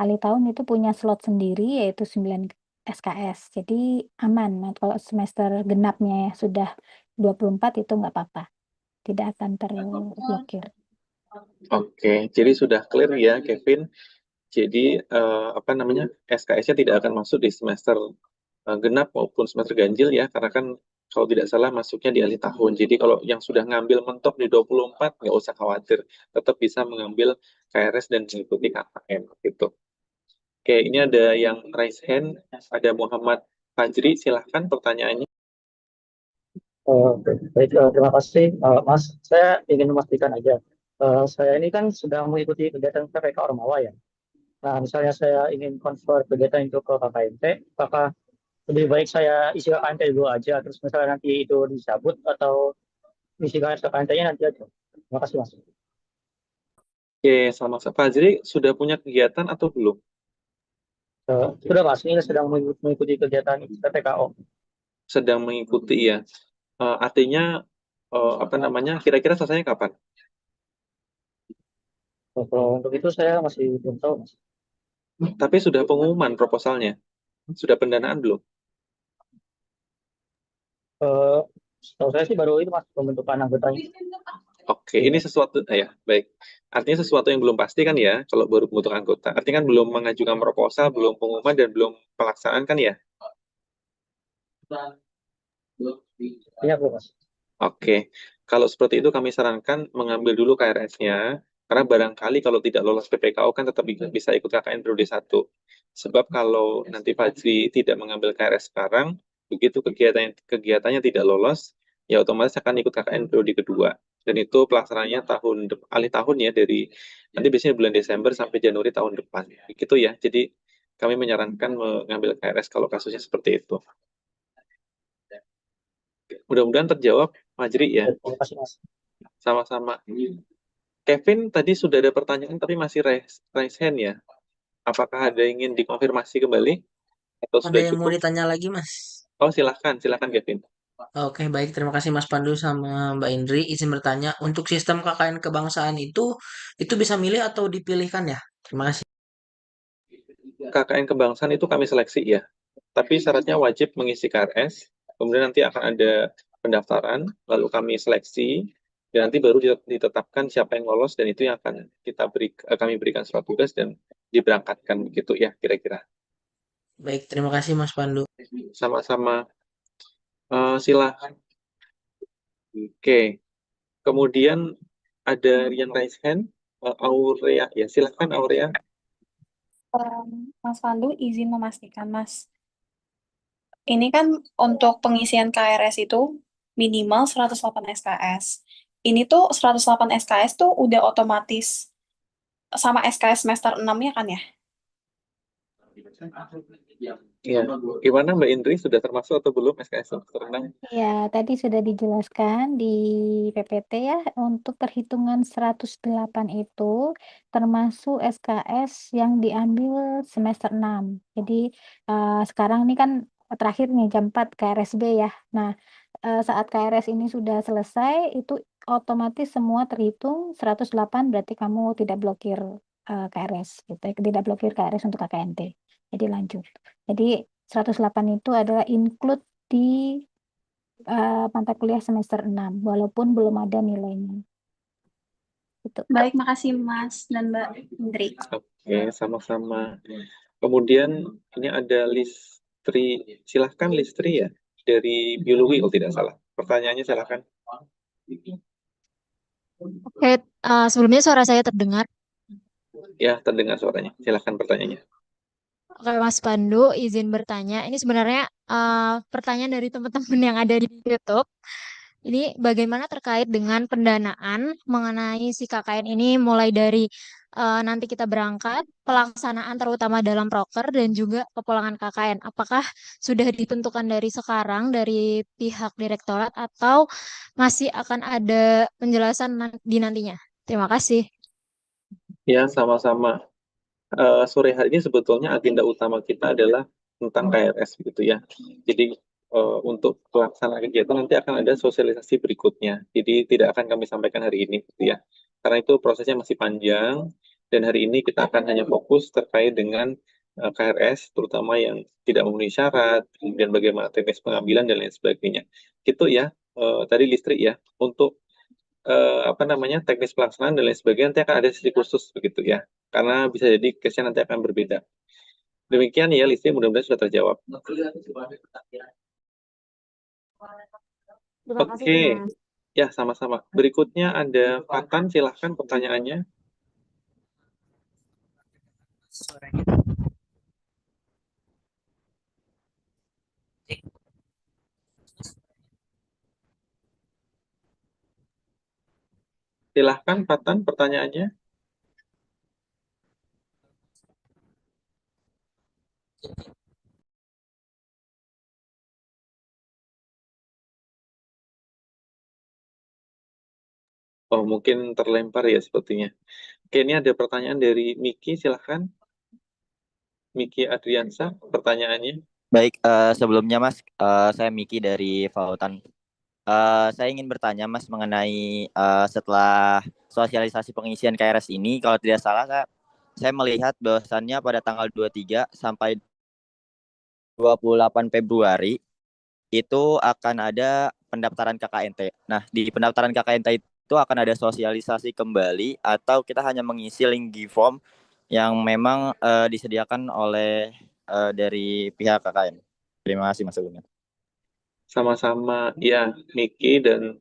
Alih tahun itu punya slot sendiri yaitu 9 SKS. Jadi aman. Nah, kalau semester genapnya ya sudah 24 itu nggak apa-apa. Tidak akan terblokir. Oke, jadi sudah clear ya Kevin. Jadi SKS-nya tidak akan masuk di semester genap maupun semester ganjil ya, karena kan kalau tidak salah masuknya di alih tahun. Jadi kalau yang sudah ngambil mentok di 24 nggak usah khawatir, tetap bisa mengambil KRS dan mengikuti KKN gitu. Oke, ini ada yang raise hand, ada Muhammad Fajri, silahkan pertanyaannya. Baik, terima kasih, Mas. Saya ingin memastikan aja. Saya ini kan sedang mengikuti kegiatan PPK Ormawa ya. Nah, misalnya saya ingin convert kegiatan itu ke KKNT, apakah lebih baik saya isi KKNT dulu aja, terus misalnya nanti itu dicabut, atau isi KKNT-nya nanti aja? Terima kasih, Mas. Oke, selamat Pak Fajri, sudah punya kegiatan atau belum? Sudah, Mas. Ini sedang mengikuti kegiatan PPKO. Sedang mengikuti ya. Artinya kira-kira selesainya kapan? Kalau untuk itu saya masih belum tahu, Mas. Tapi sudah pengumuman proposalnya, sudah pendanaan belum? Setahu saya sih baru itu, Mas, pembentukan anggotanya. Oke, ini sesuatu ya, baik. Artinya sesuatu yang belum pasti kan ya, kalau baru pembentukan anggota. Artinya kan belum mengajukan proposal, belum pengumuman dan belum pelaksanaan kan ya? Iya, Bu, Mas. Oke, kalau seperti itu kami sarankan mengambil dulu KRS-nya, karena barangkali kalau tidak lolos PPKO kan tetap bisa ikut KKN periode 1. Sebab kalau nanti Fajri tidak mengambil KRS sekarang, begitu kegiatannya tidak lolos, ya otomatis akan ikut KKN periode kedua. Dan itu pelaksanaannya alih tahun ya, dari nanti biasanya bulan Desember sampai Januari tahun depan. Begitu ya, jadi kami menyarankan mengambil KRS kalau kasusnya seperti itu. Mudah-mudahan terjawab, Fajri ya. Terima kasih, Mas. Sama-sama. Kevin, tadi sudah ada pertanyaan tapi masih raise hand ya. Apakah ada yang ingin dikonfirmasi kembali? Atau Ada sudah yang mau cukup? ditanya lagi, Mas? Oh, silahkan Kevin. Oke, baik. Terima kasih Mas Pandu sama Mbak Indri. Izin bertanya, untuk sistem KKN kebangsaan itu bisa milih atau dipilihkan ya? Terima kasih. KKN kebangsaan itu kami seleksi ya. Tapi syaratnya wajib mengisi KRS. Kemudian nanti akan ada pendaftaran, lalu kami seleksi, dan nanti baru ditetapkan siapa yang lolos, dan itu yang akan kami berikan surat tugas dan diberangkatkan begitu ya kira-kira. Baik, terima kasih Mas Pandu. Sama-sama. Silakan. Oke. Kemudian ada yang raise hand, Aurea. Ya, silakan Aurea. Mas Pandu izin memastikan, Mas. Ini kan untuk pengisian KRS itu minimal 108 SKS. Ini tuh 108 SKS tuh udah otomatis sama SKS semester 6-nya kan ya? Ya, gimana Mbak Indri, sudah termasuk atau belum SKS semester 6? Ya, tadi sudah dijelaskan di PPT ya, untuk perhitungan 108 itu termasuk SKS yang diambil semester 6. Jadi sekarang ini kan terakhir nih jam 4 KRSB ya. Nah, saat KRS ini sudah selesai, itu otomatis semua terhitung 108, berarti kamu tidak blokir KRS gitu, tidak blokir KRS untuk KKNT. Jadi lanjut. Jadi 108 itu adalah include di mata kuliah semester 6, walaupun belum ada nilainya. Gitu. Baik, makasih Mas dan Mbak Indri. Oke, sama-sama. Kemudian ini ada Listri, silahkan Listri ya, dari biologi kalau tidak salah. Pertanyaannya silahkan. Oke, sebelumnya suara saya terdengar. Ya, terdengar suaranya. Silahkan pertanyaannya. Oke, Mas Pandu, izin bertanya. Ini sebenarnya pertanyaan dari teman-teman yang ada di YouTube. Ini bagaimana terkait dengan pendanaan mengenai si KKN ini mulai dari nanti kita berangkat, pelaksanaan terutama dalam proker dan juga kepulangan KKN. Apakah sudah ditentukan dari sekarang dari pihak direktorat atau masih akan ada penjelasan di nantinya? Terima kasih. Ya, sama-sama. Sore hari ini sebetulnya agenda utama kita adalah tentang KRS gitu ya. Jadi untuk pelaksanaan kegiatan nanti akan ada sosialisasi berikutnya. Jadi tidak akan kami sampaikan hari ini gitu ya. Karena itu prosesnya masih panjang dan hari ini kita akan hanya fokus terkait dengan KRS terutama yang tidak memenuhi syarat, kemudian bagaimana teknis pengambilan dan lain sebagainya. Gitu ya. Tadi listrik ya. Untuk apa namanya teknis pelaksanaan dan lain sebagainya nanti akan ada sesi khusus begitu ya karena bisa jadi case-nya nanti akan berbeda. Demikian ya listnya mudah-mudahan sudah terjawab. Terima kasih, Oke, Mas. ya sama-sama. Berikutnya ada Fatan, silahkan pertanyaannya. Silahkan Fatan pertanyaannya. Oh, mungkin terlempar ya sepertinya. Oke, ini ada pertanyaan dari Miki, silahkan. Miki Adriansa, pertanyaannya. Baik, sebelumnya Mas, saya Miki dari Fautan. Saya ingin bertanya Mas mengenai setelah sosialisasi pengisian KRS ini, kalau tidak salah saya melihat bahwasannya pada tanggal 23 sampai 28 Februari itu akan ada pendaftaran KKNT. Nah, di pendaftaran KKNT itu akan ada sosialisasi kembali atau kita hanya mengisi link form yang memang disediakan oleh dari pihak KKN. Terima kasih Mas Agung. Sama-sama ya Miki dan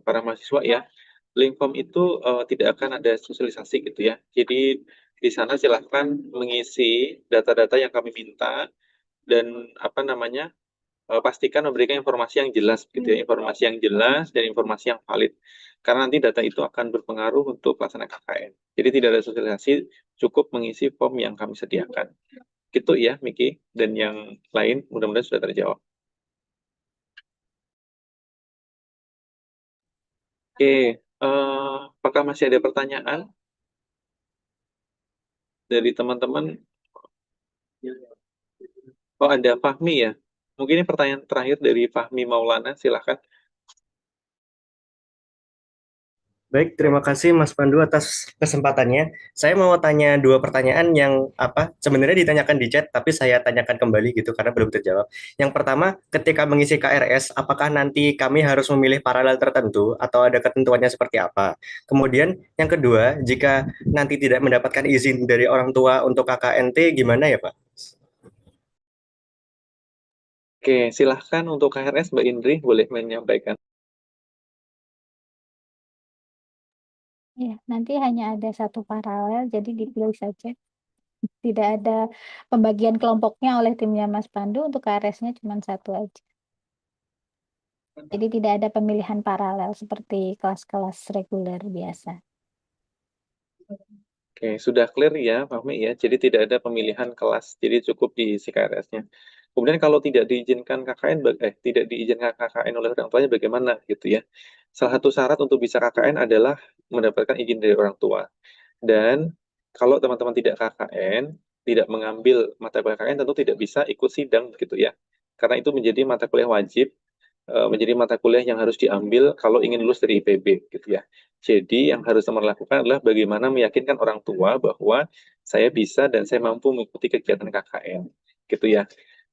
para mahasiswa ya. Link form itu tidak akan ada sosialisasi gitu ya. Jadi di sana silahkan mengisi data-data yang kami minta dan apa namanya pastikan memberikan informasi yang jelas gitu ya, informasi yang jelas dan informasi yang valid. Karena nanti data itu akan berpengaruh untuk pelaksanaan KKN. Jadi tidak ada sosialisasi, cukup mengisi form yang kami sediakan. Gitu ya Miki dan yang lain mudah-mudahan sudah terjawab. Oke, apakah masih ada pertanyaan dari teman-teman? Oh, ada Fahmi ya. Mungkin ini pertanyaan terakhir dari Fahmi Maulana, silahkan. Baik, terima kasih Mas Pandu atas kesempatannya. Saya mau tanya dua pertanyaan yang sebenarnya ditanyakan di chat, tapi saya tanyakan kembali gitu karena belum terjawab. Yang pertama, ketika mengisi KRS, apakah nanti kami harus memilih paralel tertentu atau ada ketentuannya seperti apa? Kemudian yang kedua, jika nanti tidak mendapatkan izin dari orang tua untuk KKNT, gimana ya Pak? Oke, silahkan untuk KRS Mbak Indri boleh menyampaikan. Ya, nanti hanya ada satu paralel, jadi dipilih saja. Tidak ada pembagian kelompoknya oleh timnya Mas Pandu, untuk KRS-nya cuma satu aja. Jadi tidak ada pemilihan paralel seperti kelas-kelas reguler biasa. Oke, sudah clear ya, Fahmi ya. Jadi tidak ada pemilihan kelas, jadi cukup diisi KRS-nya. Kemudian kalau tidak diizinkan KKN, tidak diizinkan KKN oleh orang tuanya bagaimana gitu ya. Salah satu syarat untuk bisa KKN adalah mendapatkan izin dari orang tua. Dan kalau teman-teman tidak KKN, tidak mengambil mata kuliah KKN tentu tidak bisa ikut sidang gitu ya. Karena itu menjadi mata kuliah wajib, menjadi mata kuliah yang harus diambil kalau ingin lulus dari IPB gitu ya. Jadi yang harus teman lakukan adalah bagaimana meyakinkan orang tua bahwa saya bisa dan saya mampu mengikuti kegiatan KKN gitu ya.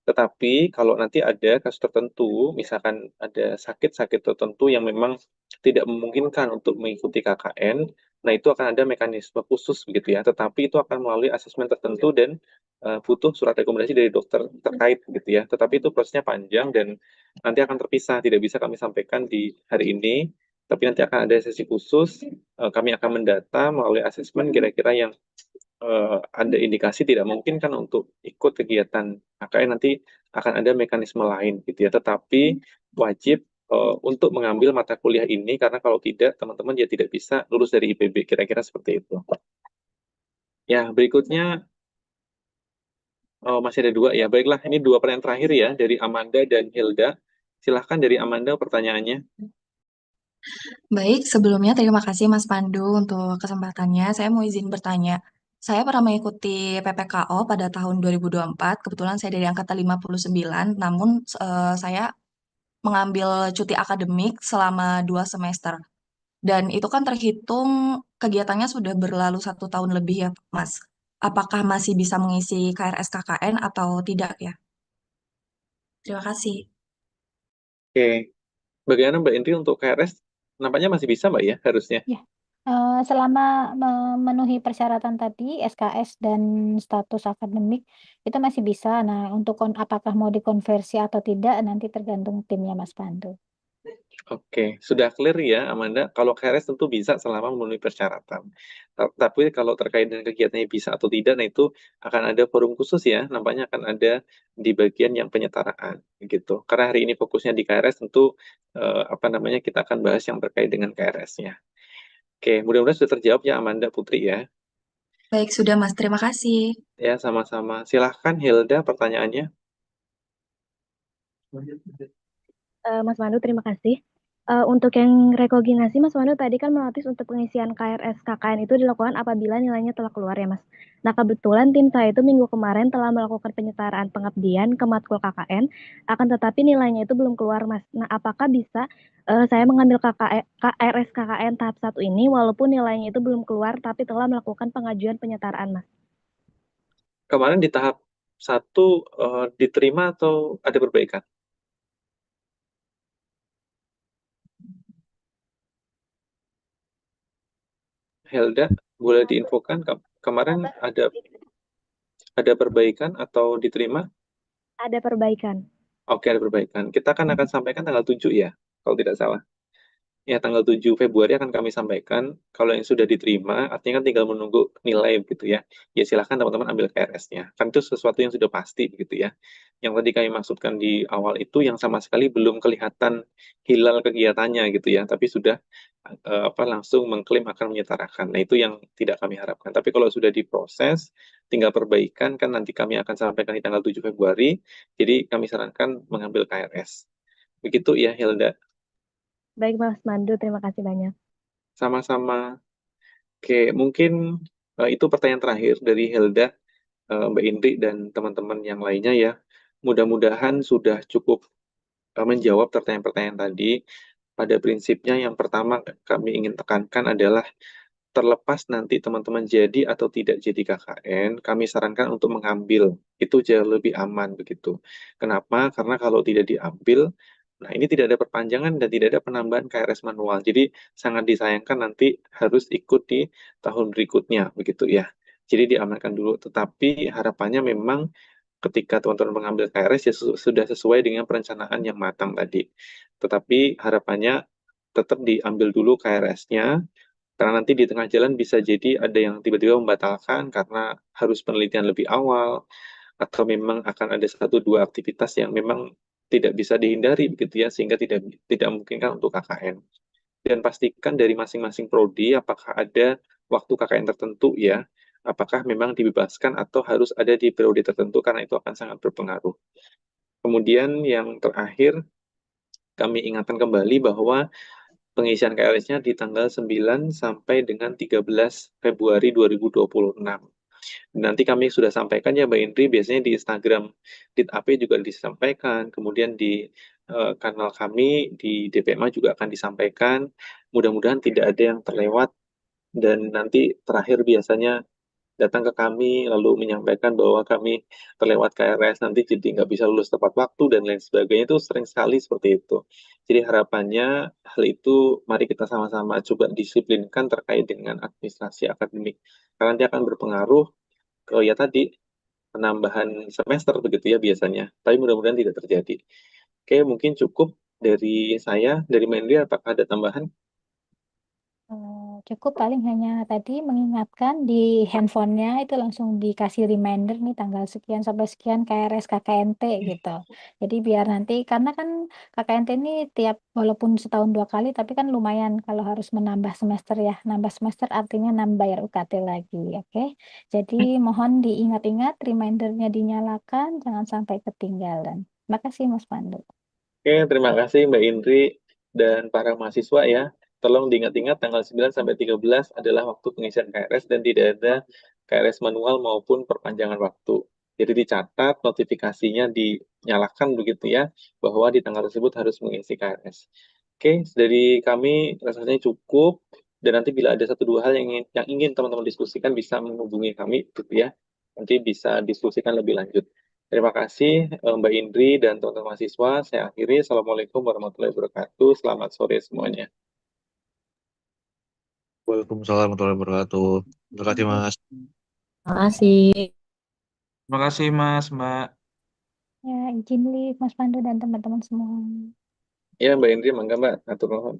Tetapi kalau nanti ada kasus tertentu, misalkan ada sakit-sakit tertentu yang memang tidak memungkinkan untuk mengikuti KKN, nah itu akan ada mekanisme khusus begitu ya. Tetapi itu akan melalui asesmen tertentu dan butuh surat rekomendasi dari dokter terkait gitu ya. Tetapi itu prosesnya panjang dan nanti akan terpisah, tidak bisa kami sampaikan di hari ini. Tapi nanti akan ada sesi khusus, kami akan mendata melalui asesmen kira-kira yang ada indikasi tidak mungkin kan untuk ikut kegiatan KKN, nanti akan ada mekanisme lain gitu ya. Tetapi wajib untuk mengambil mata kuliah ini, karena kalau tidak teman-teman ya tidak bisa lulus dari IPB, kira-kira seperti itu. Ya, berikutnya masih ada 2 ya. Baiklah, ini 2 pertanyaan terakhir ya dari Amanda dan Hilda. Silahkan dari Amanda pertanyaannya. Baik, sebelumnya terima kasih Mas Pandu untuk kesempatannya. Saya mau izin bertanya. Saya pernah mengikuti PPKO pada tahun 2024. Kebetulan saya dari angkatan 59, namun saya mengambil cuti akademik selama 2 semester. Dan itu kan terhitung kegiatannya sudah berlalu 1 tahun lebih ya, Mas. Apakah masih bisa mengisi KRS KKN atau tidak ya? Terima kasih. Oke, bagaimana Mbak Indri untuk KRS? Nampaknya masih bisa Mbak ya, harusnya. Ya, selama memenuhi persyaratan tadi, SKS dan status akademik itu masih bisa. Nah, untuk apakah mau dikonversi atau tidak nanti tergantung timnya Mas Pandu. Oke, sudah clear ya Amanda. Kalau KRS tentu bisa selama memenuhi persyaratan. Tapi kalau terkait dengan kegiatannya bisa atau tidak, nah itu akan ada forum khusus ya. Nampaknya akan ada di bagian yang penyetaraan gitu. Karena hari ini fokusnya di KRS, tentu kita akan bahas yang terkait dengan KRS-nya. Oke, mudah-mudahan sudah terjawab ya Amanda Putri ya. Baik, sudah Mas. Terima kasih. Ya, sama-sama. Silahkan Hilda pertanyaannya. Mas Pandu, terima kasih. Untuk yang rekoginasi, Mas Pandu tadi kan menotis untuk pengisian KRS KKN itu dilakukan apabila nilainya telah keluar ya, Mas. Nah, kebetulan tim saya itu minggu kemarin telah melakukan penyetaraan pengabdian ke matkul KKN, akan tetapi nilainya itu belum keluar, Mas. Nah, apakah bisa saya mengambil KRS KKN tahap 1 ini walaupun nilainya itu belum keluar tapi telah melakukan pengajuan penyetaraan, Mas? Kemarin di tahap 1 diterima atau ada perbaikan? Helda, boleh diinfokan kemarin ada perbaikan atau diterima? Ada perbaikan. Oke, ada perbaikan. Kita akan sampaikan tanggal 7 ya, kalau tidak salah. Ya, tanggal 7 Februari akan kami sampaikan. Kalau yang sudah diterima, artinya kan tinggal menunggu nilai gitu ya. Ya silahkan teman-teman ambil KRS-nya. Kan itu sesuatu yang sudah pasti gitu ya. Yang tadi kami maksudkan di awal itu yang sama sekali belum kelihatan hilal kegiatannya gitu ya. Tapi sudah langsung mengklaim akan menyetarakan. Nah itu yang tidak kami harapkan. Tapi kalau sudah diproses, tinggal perbaikan kan nanti kami akan sampaikan di tanggal 7 Februari. Jadi kami sarankan mengambil KRS. Begitu ya Hilda. Baik, Mas Pandu, terima kasih banyak. Sama-sama. Oke, mungkin itu pertanyaan terakhir dari Hilda, Mbak Indri, dan teman-teman yang lainnya ya. Mudah-mudahan sudah cukup menjawab pertanyaan-pertanyaan tadi. Pada prinsipnya yang pertama kami ingin tekankan adalah terlepas nanti teman-teman jadi atau tidak jadi KKN, kami sarankan untuk mengambil. Itu jauh lebih aman begitu. Kenapa? Karena kalau tidak diambil, nah ini tidak ada perpanjangan dan tidak ada penambahan KRS manual. Jadi sangat disayangkan nanti harus ikut di tahun berikutnya begitu ya. Jadi diamankan dulu. Tetapi harapannya memang ketika teman-teman mengambil KRS ya sudah sesuai dengan perencanaan yang matang tadi. Tetapi harapannya tetap diambil dulu KRS-nya, karena nanti di tengah jalan bisa jadi ada yang tiba-tiba membatalkan karena harus penelitian lebih awal, atau memang akan ada 1-2 aktivitas yang memang tidak bisa dihindari begitu ya, sehingga tidak memungkinkan untuk KKN. Dan pastikan dari masing-masing prodi apakah ada waktu KKN tertentu ya, apakah memang dibebaskan atau harus ada di periode tertentu, karena itu akan sangat berpengaruh. Kemudian yang terakhir, kami ingatkan kembali bahwa pengisian KRS-nya di tanggal 9 sampai dengan 13 Februari 2026. Nanti kami sudah sampaikan ya Mbak Indri, biasanya di Instagram DIT-AP juga disampaikan, kemudian di kanal kami di DPMA juga akan disampaikan. Mudah-mudahan tidak ada yang terlewat, dan nanti terakhir biasanya datang ke kami lalu menyampaikan bahwa kami terlewat KRS, nanti jadi nggak bisa lulus tepat waktu dan lain sebagainya. Itu sering sekali seperti itu. Jadi harapannya hal itu mari kita sama-sama coba disiplinkan terkait dengan administrasi akademik, karena nanti akan berpengaruh ke ya tadi penambahan semester begitu ya biasanya. Tapi mudah-mudahan tidak terjadi. Oke, mungkin cukup dari saya. Dari Mendri, apakah ada tambahan? Cukup paling hanya tadi mengingatkan di handphonenya itu langsung dikasih reminder nih tanggal sekian sampai sekian KRS KKNT gitu. Jadi biar nanti karena kan KKNT ini tiap walaupun setahun 2 kali tapi kan lumayan kalau harus menambah semester ya. Nambah semester artinya nambah UKT lagi, oke? Jadi mohon diingat-ingat remindernya dinyalakan jangan sampai ketinggalan. Makasih Mas Pandu. Oke, terima kasih Mbak Indri dan para mahasiswa ya. Tolong diingat-ingat tanggal 9 sampai 13 adalah waktu pengisian KRS dan tidak ada KRS manual maupun perpanjangan waktu. Jadi dicatat notifikasinya dinyalakan begitu ya, bahwa di tanggal tersebut harus mengisi KRS. Oke, dari kami rasanya cukup dan nanti bila ada 1-2 hal yang ingin teman-teman diskusikan bisa menghubungi kami gitu ya. Nanti bisa diskusikan lebih lanjut. Terima kasih Mbak Indri dan teman-teman mahasiswa. Saya akhiri. Assalamualaikum warahmatullahi wabarakatuh. Selamat sore semuanya. Waalaikumsalam warahmatullahi wabarakatuh. Terima kasih, Mas. Terima kasih. Terima kasih Mas, Mbak. Ya, izin live Mas Pandu dan teman-teman semua. Ya, Mbak Indri, mangga Mbak. Atur nuhun.